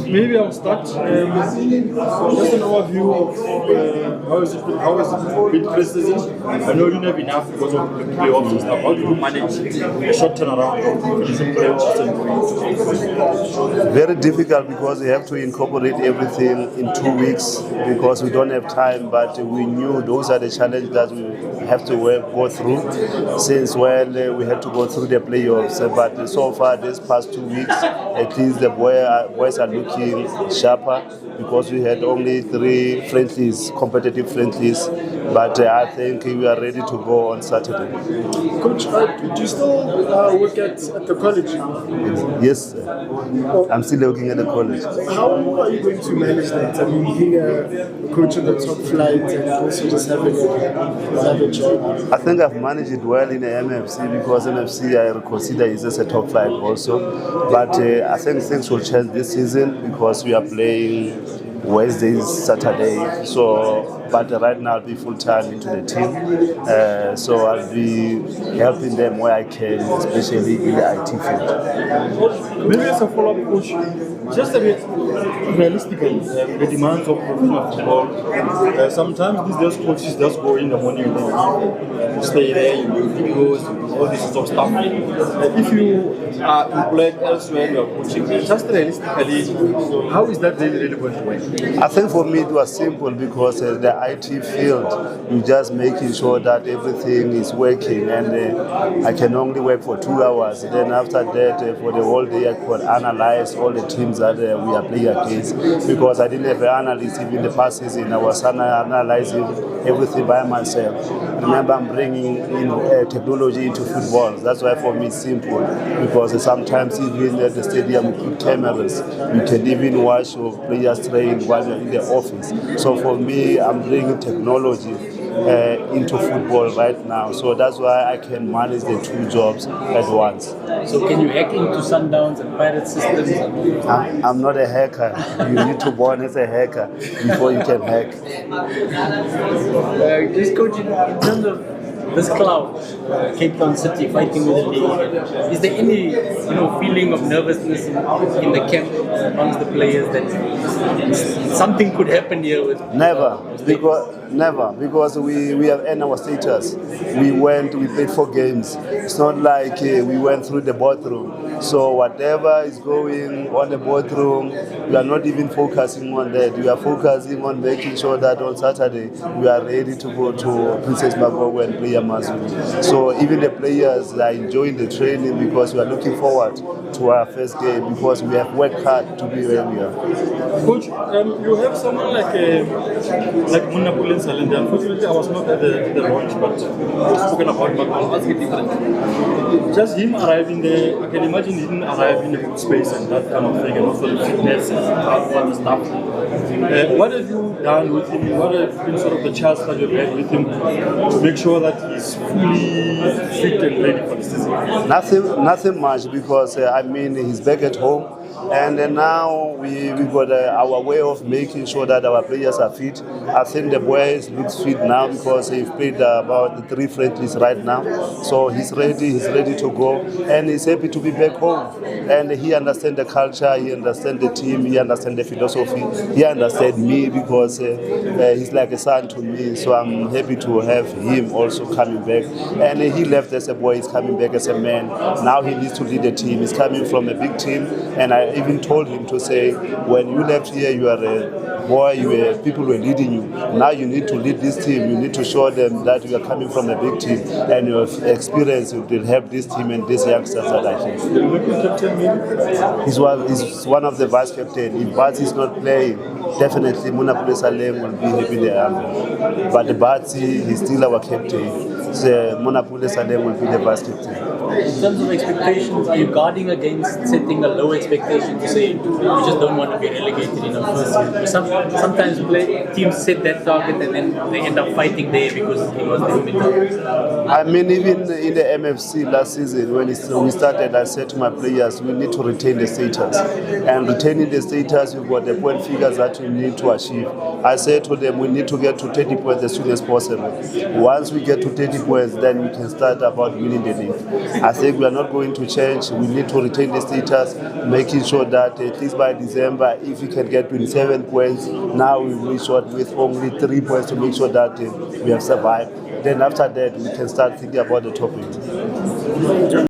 Maybe I'll start. Just an overview of how is it been pre-season? I know you don't have enough because of the playoffs and stuff. How do you manage a short turnaround of finishing playoffs? Very difficult because we have to incorporate everything in 2 weeks because we don't have time. But we knew those are the challenges that we have to go through since we had to go through the playoffs. But so far, this past 2 weeks, at least the boys are looking sharper because we had only 3 friendlies, competitive friendlies. But I think we are ready to go on Saturday. Coach, do you still work at the college? Yes, I'm still working at the college. How are you going to manage that? I mean, being a coach of the top flight and also just having another job. I think I've managed it well in the MFC because MFC I consider is as a top flight also. But I think things will change this season because we are playing Wednesdays, Saturday. But right now I'll be full time into the team. So I'll be helping them where I can, especially in the IT field. Maybe as a follow-up, coach, just a bit realistically, the demands of professional football. Sometimes these coaches just go in the morning and you stay there, you do videos, all this sort of stuff. If you are employed elsewhere, you are coaching. Just realistically, how is that really going to work? I think for me it was simple because the IT field, you're just making sure that everything is working, and I can only work for 2 hours. Then after that, for the whole day, I could analyze all the teams that we are playing against because I didn't have an analyst even the past season. I was analyzing everything by myself. Remember, I'm bringing in technology into football. That's why for me it's simple because sometimes even at the stadium we put cameras. You can even watch your players train while you're in the office. So for me, I'm bringing technology into football right now. So that's why I can manage the 2 jobs at once. So can you hack into Sundowns and pirate systems? I'm not a hacker. You need to born as a hacker before you can hack. Just coaching in terms of this cloud, Cape Town City fighting with the league. Is there any feeling of nervousness in the camp amongst the players that something could happen here with? Never, because we have earned our status. We played 4 games. It's not like we went through the boardroom. So whatever is going on the boardroom, we are not even focusing on that. We are focusing on making sure that on Saturday we are ready to go to Princess Magogo and play AmaZulu. So even the players are enjoying the training because we are looking forward to our first game because we have worked hard to be where we are. Coach, you have someone like Monnapule and Saleng. Unfortunately, I was not at the launch, but I was spoken about, but I'll ask it differently. Just him arriving there, I can imagine him arriving in a good space and that kind of thing, and also the fitness and all the stuff. What have you done with him? What have been sort of the chats that you've had with him to make sure that he's fully fit and ready for the season? Nothing much because he's back at home. And now we got our way of making sure that our players are fit. I think the boys looks fit now because he's played about 3 friendlies right now. So he's ready to go. And he's happy to be back home. And he understands the culture, he understands the team, he understands the philosophy. He understands me because he's like a son to me. So I'm happy to have him also coming back. And he left as a boy, he's coming back as a man. Now he needs to lead the team. He's coming from a big team. And I even told him to say, when you left here, you are a boy, people were leading you. Now you need to lead this team. You need to show them that you are coming from a big team and your experience will help this team and these youngsters that are here. He's one of the vice captain. If Batsi is not playing, definitely Monnapule Saleng will be happy there. But the Batsi, he's still our captain. So Monnapule Saleng will be the vice captain. In terms of expectations, are you guarding against setting a low expectation to say we just don't want to be relegated in the first season? Sometimes teams set that target and then they end up fighting there because it was their middle. Even in the MFC last season when we started, I said to my players, we need to retain the status. And retaining the status, we've got the point figures that we need to achieve. I said to them, we need to get to 30 points as soon as possible. Once we get to 30 20 points, then we can start about winning the league. I think we are not going to change. We need to retain the status, making sure that at least by December, if we can get 27 points, now we will be short with only 3 points to make sure that we have survived. Then after that, we can start thinking about the top 8.